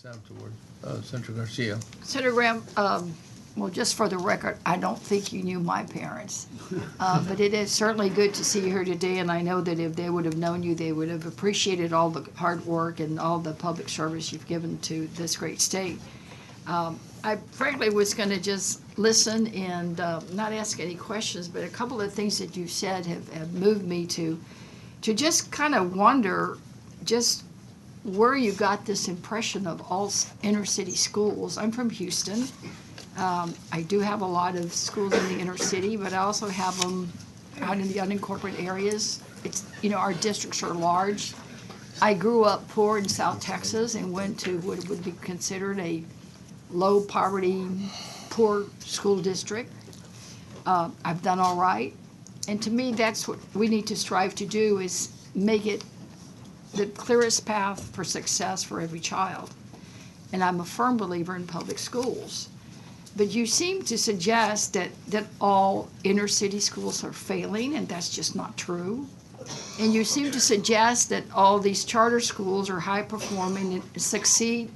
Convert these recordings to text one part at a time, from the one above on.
afterward. Senator Garcia. Senator Gramm, well, just for the record, I don't think you knew my parents. But it is certainly good to see you here today, and I know that if they would have known you, they would have appreciated all the hard work and all the public service you've given to this great state. I frankly was going to just listen and not ask any questions, but a couple of things that you've said have moved me to just kind of wonder just where you got this impression of all inner city schools. I'm from Houston. I do have a lot of schools in the inner city, but I also have them out in the unincorporated areas. It's, our districts are large. I grew up poor in South Texas and went to what would be considered a low poverty, poor school district. I've done all right. And to me, that's what we need to strive to do, is make it the clearest path for success for every child. And I'm a firm believer in public schools. But you seem to suggest that all inner city schools are failing, and that's just not true. And you seem to suggest that all these charter schools are high performing and succeed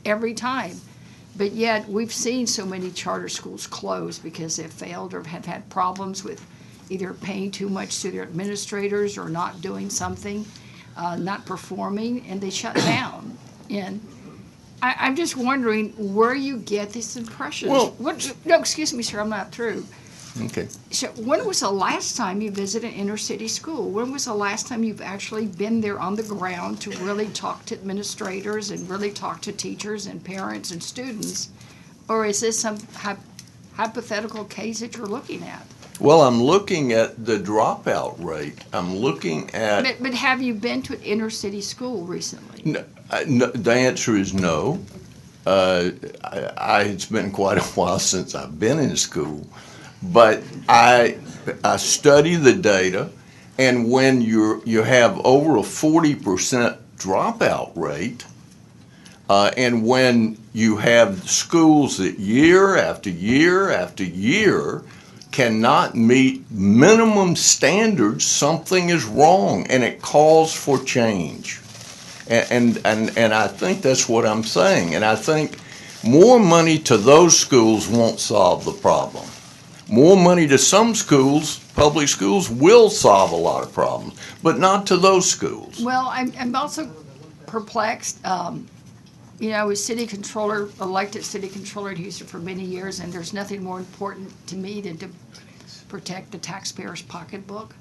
every time. But yet we've seen so many charter schools close because they've failed or have had problems with either paying too much to their administrators or not doing something, not performing, and they shut down. And I'm just wondering where you get this impression. Well, no, excuse me, sir, I'm not through. Okay. So when was the last time you visited an inner city school? When was the last time you've actually been there on the ground to really talk to administrators and really talk to teachers and parents and students? Or is this some hypothetical case that you're looking at? Well, I'm looking at the dropout rate. I'm looking at... But have you been to an inner city school recently? No, the answer is no. It's been quite a while since I've been in school. But I study the data, and when you have over a 40% dropout rate, and when you have schools that year after year after year cannot meet minimum standards, something is wrong, and it calls for change. And I think that's what I'm saying. And I think more money to those schools won't solve the problem. More money to some schools, public schools, will solve a lot of problems, but not to those schools. Well, I'm also perplexed. I was city controller, elected city controller at Houston for many years, and there's nothing more important to me than to protect the taxpayer's pocketbook.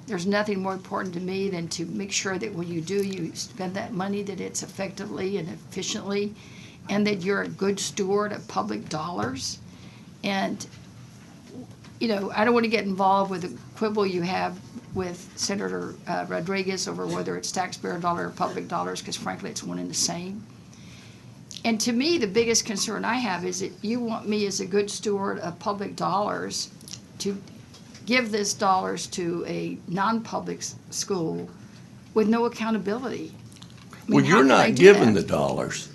There's nothing more important to me than to make sure that when you do, you spend that money, that it's effectively and efficiently, and that you're a good steward of public dollars. And I don't want to get involved with the quibble you have with Senator Rodriguez over whether it's taxpayer dollar or public dollars, because frankly, it's one and the same. And to me, the biggest concern I have is that you want me as a good steward of public dollars to give these dollars to a non-public school with no accountability. Well, you're not giving the dollars.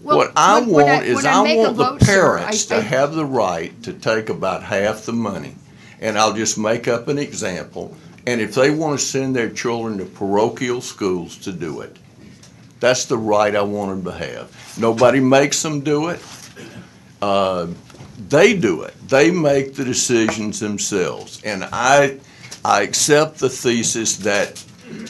Well, what I want is I want the parents to have the right to take about half the money. And I'll just make up an example. And if they want to send their children to parochial schools, to do it. That's the right I want them to have. Nobody makes them do it. They do it. They make the decisions themselves. And I accept the thesis that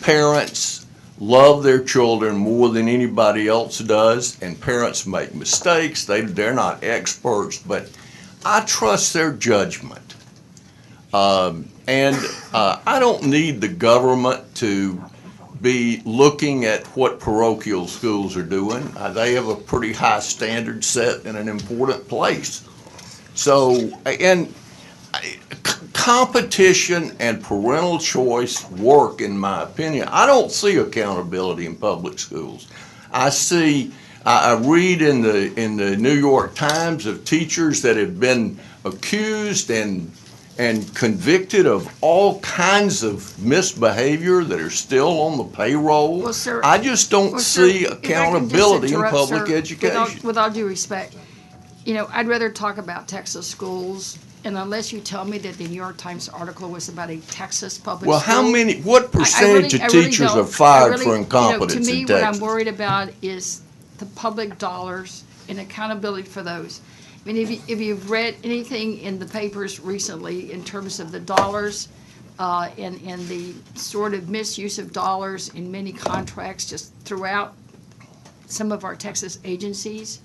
parents love their children more than anybody else does, and parents make mistakes. They're not experts, but I trust their judgment. And I don't need the government to be looking at what parochial schools are doing. They have a pretty high standard set in an important place. So, and competition and parental choice work, in my opinion. I don't see accountability in public schools. I read in the New York Times of teachers that have been accused and convicted of all kinds of misbehavior that are still on the payroll. Well, sir, I just don't see accountability in public education. With all due respect, I'd rather talk about Texas schools, and unless you tell me that the New York Times article was about a Texas public school. What percentage of teachers are fired for incompetence to me, in Texas? what I'm worried about is the public dollars and accountability for those. I mean, if you've read anything in the papers recently in terms of the dollars and the sort of misuse of dollars in many contracts just throughout some of our Texas agencies,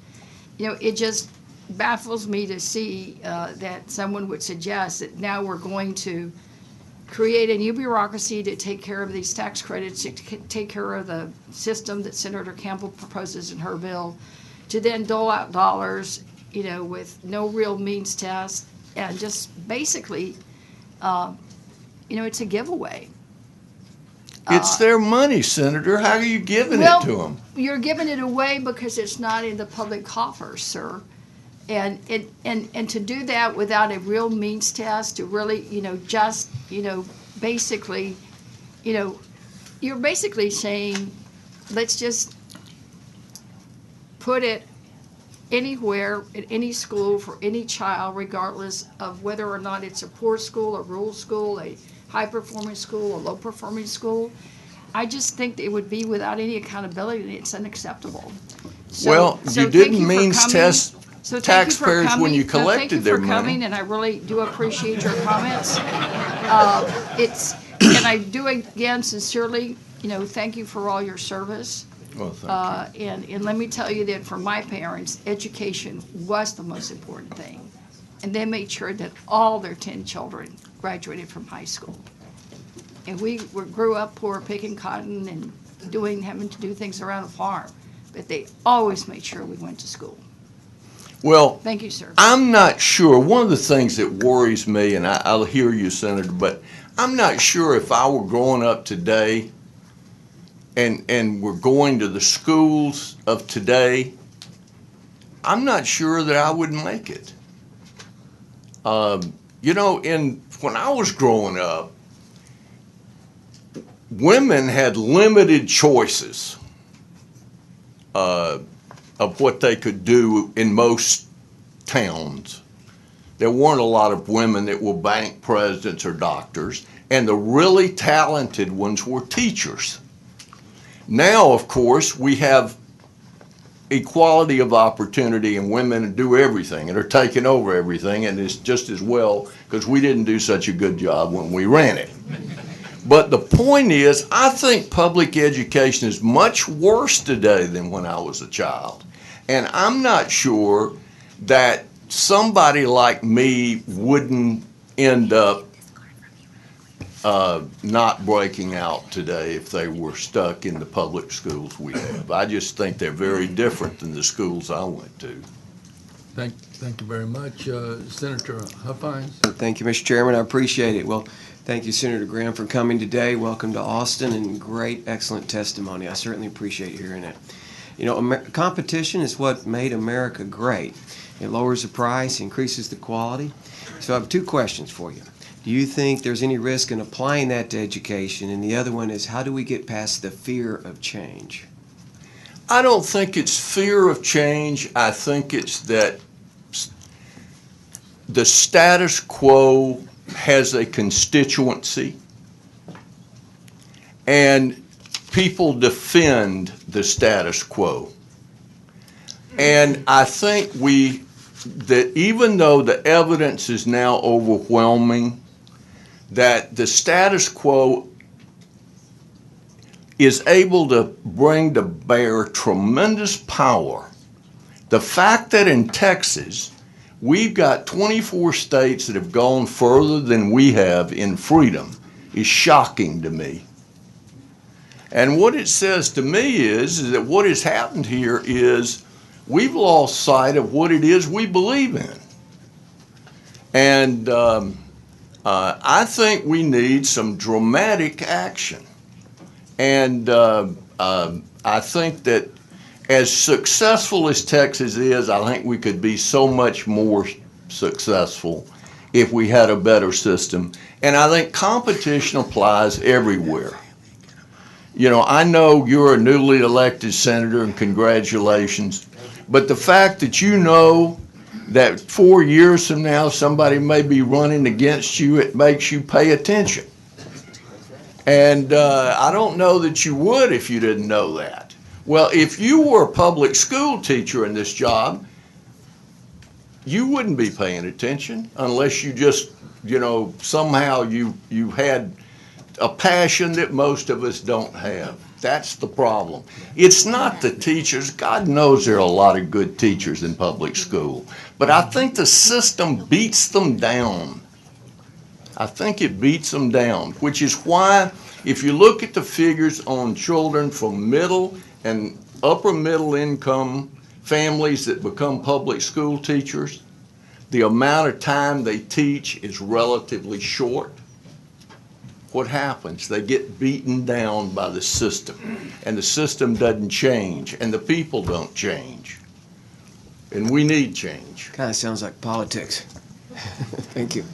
it just baffles me to see that someone would suggest that now we're going to create a new bureaucracy to take care of these tax credits, to take care of the system that Senator Campbell proposes in her bill, to then dole out dollars, with no real means test, and just basically, it's a giveaway. It's their money, Senator. How are you giving Well, it to them? You're giving it away because it's not in the public coffers, sir. And to do that without a real means test, to really, basically, you're basically saying, let's just put it anywhere, at any school, for any child, regardless of whether or not it's a poor school, a rural school, a high-performing school, a low-performing school. I just think it would be without any accountability, and it's unacceptable. Well, you thank didn't for means coming. test So thank you for taxpayers when coming. you No, collected their Thank you for coming, money. and I really do appreciate your comments. And I do again sincerely, thank you for all your service. Well, thank And let me tell you that for my parents, education was the most important thing. And they made sure that all their 10 children graduated from high school. And we grew up poor, picking cotton and having to do things around the farm. But they always made sure we went to school. Well, Thank you, sir. I'm not sure. One of the things that worries me, and I'll hear you, Senator, but I'm not sure if I were growing up today and we're going to the schools of today, I'm not sure that I would make it. When I was growing up, women had limited choices of what they could do in most towns. There weren't a lot of women that were bank presidents or doctors, and the really talented ones were teachers. Now, of course, we have equality of opportunity, and women do everything and are taking over everything, and it's just as well because we didn't do such a good job when we ran it. But the point is, I think public education is much worse today than when I was a child. And I'm not sure that somebody like me wouldn't end up not breaking out today if they were stuck in the public schools we have. I just think they're very different than the schools I went to. Thank you very much. Senator Huffines? Thank you, Mr. Chairman. I appreciate it. Well, thank you, Senator Gramm, for coming today. Welcome to Austin, and great, excellent testimony. I certainly appreciate hearing it. Competition is what made America great. It lowers the price, increases the quality. So I have two questions for you. Do you think there's any risk in applying that to education? And the other one is, how do we get past the fear of change? I don't think it's fear of change. I think it's that the status quo has a constituency, and people defend the status quo. And I think that even though the evidence is now overwhelming, that the status quo is able to bring to bear tremendous power. The fact that in Texas, we've got 24 states that have gone further than we have in freedom is shocking to me. And what it says to me is that what has happened here is we've lost sight of what it is we believe in. And I think we need some dramatic action. And I think that as successful as Texas is, I think we could be so much more successful if we had a better system. And I think competition applies everywhere. I know you're a newly elected senator, and congratulations. But the fact that you know that 4 years from now somebody may be running against you, it makes you pay attention. And I don't know that you would if you didn't know that. Well, if you were a public school teacher in this job, you wouldn't be paying attention unless you just, somehow you had a passion that most of us don't have. That's the problem. It's not the teachers. God knows there are a lot of good teachers in public school. But I think the system beats them down. I think it beats them down, which is why if you look at the figures on children from middle and upper middle income families that become public school teachers, the amount of time they teach is relatively short. What happens? They get beaten down by the system, and the system doesn't change, and the people don't change. And we need change. Kind of sounds like politics. Thank you.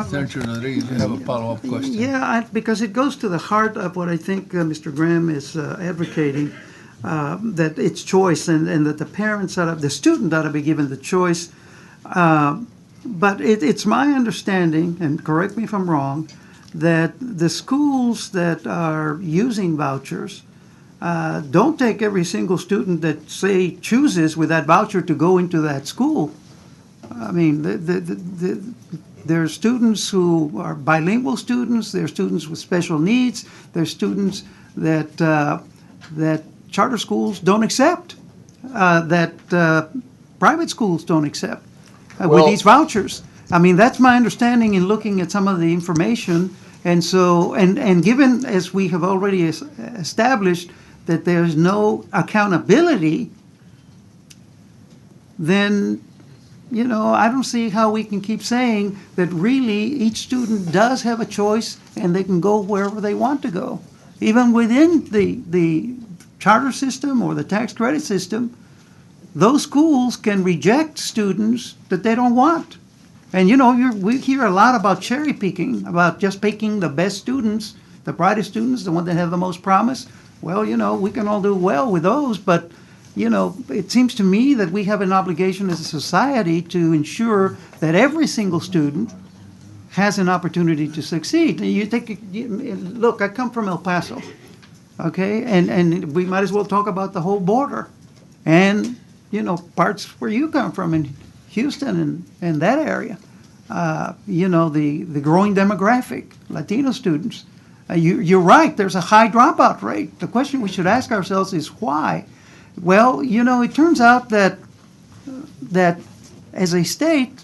Senator Rodriguez, you have a follow-up question? Yeah, because it goes to the heart of what I think Mr. Gramm is advocating, that it's choice and that the parents the student ought to be given the choice. But it's my understanding, and correct me if I'm wrong, that the schools that are using vouchers don't take every single student that, say, chooses with that voucher to go into that school. I mean, there are students who are bilingual students, there are students with special needs, there are students that charter schools don't accept, that private schools don't accept. With these vouchers. I mean, that's my understanding in looking at some of the information. And so, and given, as we have already established, that there's no accountability, then, I don't see how we can keep saying that really each student does have a choice and they can go wherever they want to go. Even within the charter system or the tax credit system, those schools can reject students that they don't want. And we hear a lot about cherry picking, about just picking the best students, the brightest students, the ones that have the most promise. Well, we can all do well with those, but, it seems to me that we have an obligation as a society to ensure that every single student has an opportunity to succeed. Look, I come from El Paso, okay, and we might as well talk about the whole border. And parts where you come from in Houston and that area, the growing demographic, Latino students. You're right, there's a high dropout rate. The question we should ask ourselves is why? Well, it turns out that as a state,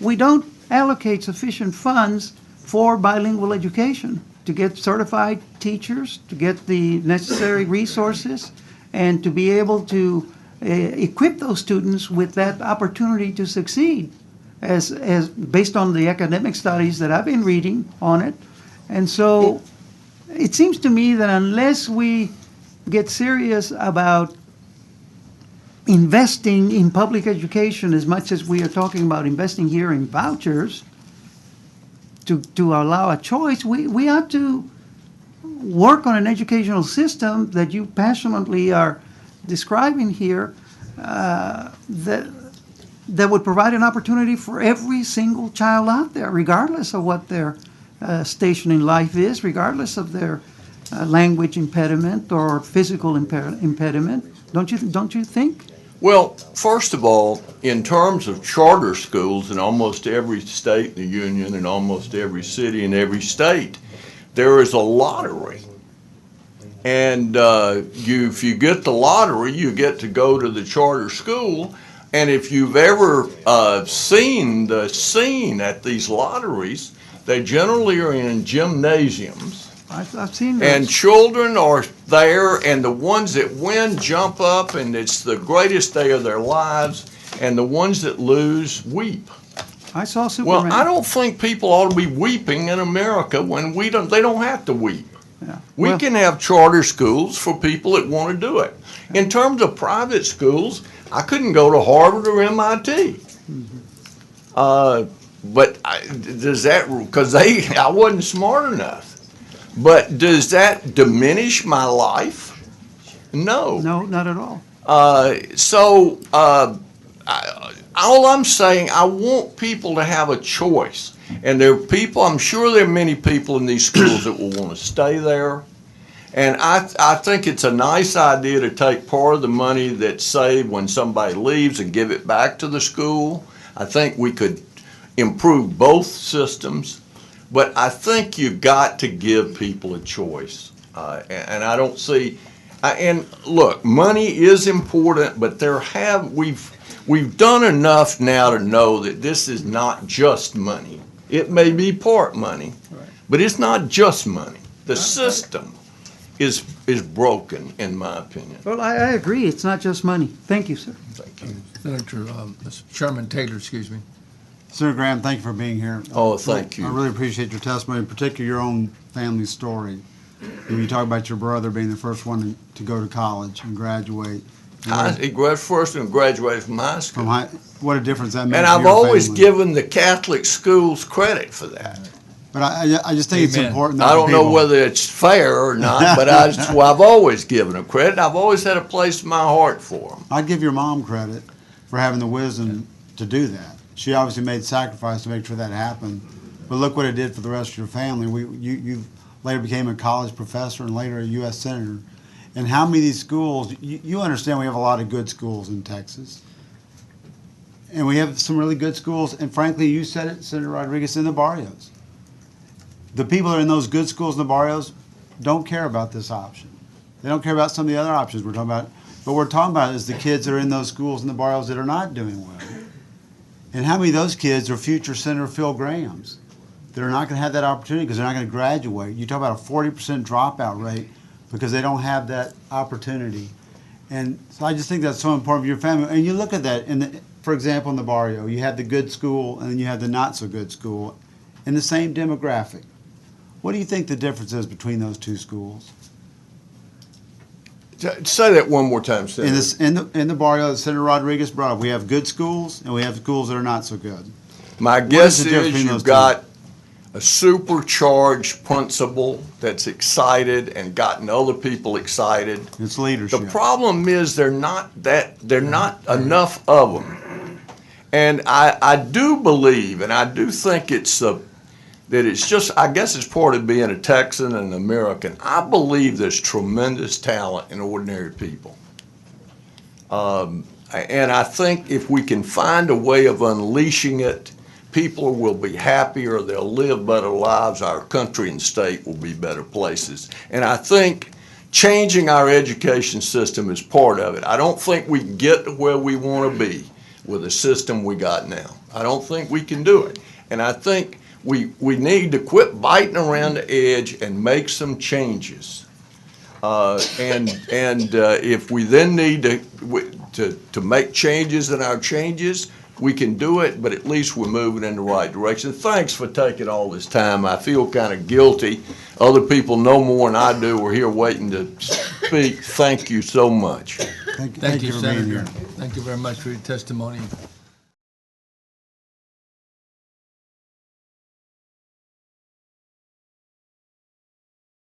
we don't allocate sufficient funds for bilingual education to get certified teachers, to get the necessary resources, and to be able to equip those students with that opportunity to succeed, as based on the academic studies that I've been reading on it. And so it seems to me that unless we get serious about investing in public education as much as we are talking about investing here in vouchers to allow a choice, we ought to work on an educational system that you passionately are describing here, that would provide an opportunity for every single child out there, regardless of what their station in life is, regardless of their language impediment or physical impediment. Don't you think? Well, first of all, in terms of charter schools in almost every state in the union and almost every city in every state, there is a lottery. And if you get the lottery, you get to go to the charter school. And if you've ever seen the scene at these lotteries, they generally are in gymnasiums. I've seen those. And children are there, and the ones that win jump up, and it's the greatest day of their lives. And the ones that lose weep. I saw Superman. Well, I don't think people ought to be weeping in America when they don't have to weep. Yeah. We can have charter schools for people that want to do it. In terms of private schools, I couldn't go to Harvard or MIT. But does that, because I wasn't smart enough. But does that diminish my life? No. No, not at all. All I'm saying, I want people to have a choice. And there are people, I'm sure there are many people in these schools that will want to stay there. And I think it's a nice idea to take part of the money that's saved when somebody leaves and give it back to the school. I think we could improve both systems, but I think you've got to give people a choice. And I don't see, and look, money is important, but we've done enough now to know that this is not just money. It may be part money, but it's not just money. The system is broken, in my opinion. Well, I agree. It's not just money. Thank you, sir. Thank you. Senator, Chairman Taylor, excuse me. Senator Graham, thank you for being here. Oh, thank you. I really appreciate your testimony, particularly your own family story. When you talk about your brother being the first one to go to college and graduate. He first and graduated from high school. What a difference that made And to I've your always family. given the Catholic schools credit for that. But I just think it's Amen. important. I that don't know people- whether it's fair or not, but I've always given them credit. I've always had a place in my heart for them. I'd give your mom credit for having the wisdom to do that. She obviously made sacrifice to make sure that happened. But look what it did for the rest of your family. You later became a college professor and later a U.S. senator. And how many of these schools, you understand we have a lot of good schools in Texas. And we have some really good schools. And frankly, you said it, Senator Rodriguez, in the barrios. The people that are in those good schools in the barrios don't care about this option. They don't care about some of the other options we're talking about. What we're talking about is the kids that are in those schools in the barrios that are not doing well. And how many of those kids are future Senator Phil Grahams that are not going to have that opportunity because they're not going to graduate? You talk about a 40% dropout rate because they don't have that opportunity. And so I just think that's so important for your family. And you look at that, for example, in the barrio, you have the good school and then you have the not so good school in the same demographic. What do you think the difference is between those two schools? Say that one more time, Senator. In the barrio that Senator Rodriguez brought up, we have good schools and we have schools that are not so good. My is guess the difference is between those you've two? got a supercharged principal that's excited and gotten other people excited. It's The leadership. problem is they're not enough of them. And I do believe, and I do think that it's just, I guess it's part of being a Texan and an American. I believe there's tremendous talent in ordinary people. And I think if we can find a way of unleashing it, people will be happier, they'll live better lives, our country and state will be better places. And I think changing our education system is part of it. I don't think we can get to where we want to be with the system we got now. I don't think we can do it. And I think we need to quit biting around the edge and make some changes. If we then need to make changes in our changes, we can do it, but at least we're moving in the right direction. Thanks for taking all this time. I feel kind of guilty. Other people know more than I do. We're here waiting to speak. Thank you so much. Thank Thank you you, for being Senator. here. Thank you very much for your testimony.